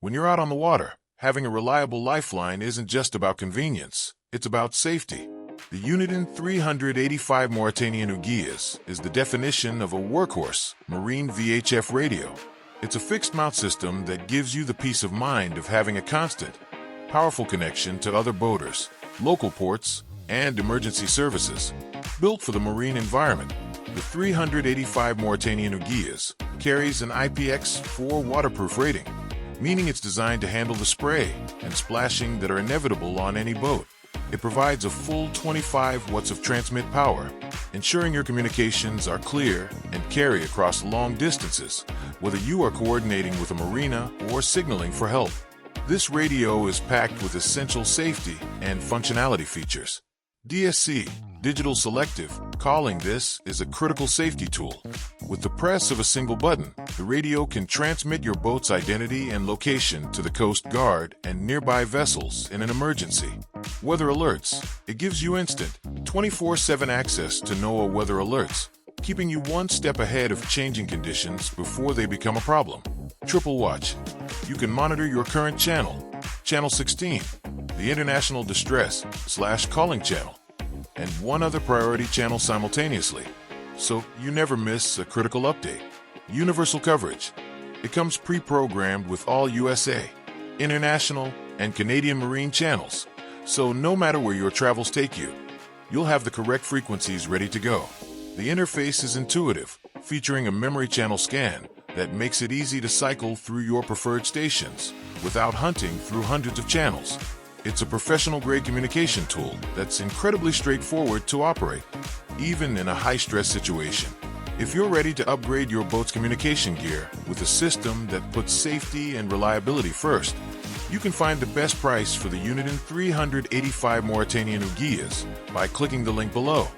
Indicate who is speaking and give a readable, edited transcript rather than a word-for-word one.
Speaker 1: When you're out on the water, having a reliable lifeline isn't just about convenience, it's about safety. The Uniden 385 Mauritanian UGIAs is the definition of a workhorse marine VHF radio. It's a fixed mount system that gives you the peace of mind of having a constant, powerful connection to other boaters, local ports, and emergency services. Built for the marine environment, the 385 Mauritanian UGIAs carries an IPX4 waterproof rating, meaning it's designed to handle the spray and splashing that are inevitable on any boat. It provides a full 25 watts of transmit power, ensuring your communications are clear and carry across long distances, whether you are coordinating with a marina or signaling for help. This radio is packed with essential safety and functionality features. DSC, Digital Selective Calling. This is a critical safety tool. With the press of a single button, the radio can transmit your boat's identity and location to the Coast Guard and nearby vessels in an emergency. Weather alerts. It gives you instant, 24/7 access to NOAA weather alerts, keeping you one step ahead of changing conditions before they become a problem. Triple watch. You can monitor your current channel, Channel 16, the International Distress/Calling channel, and one other priority channel simultaneously, so you never miss a critical update. Universal coverage. It comes pre-programmed with all USA, international, and Canadian marine channels, so no matter where your travels take you, you'll have the correct frequencies ready to go. The interface is intuitive, featuring a memory channel scan that makes it easy to cycle through your preferred stations without hunting through hundreds of channels. It's a professional-grade communication tool that's incredibly straightforward to operate, even in a high-stress situation. If you're ready to upgrade your boat's communication gear with a system that puts safety and reliability first, you can find the best price for the Uniden 385 Mauritanian UGIAs by clicking the link below.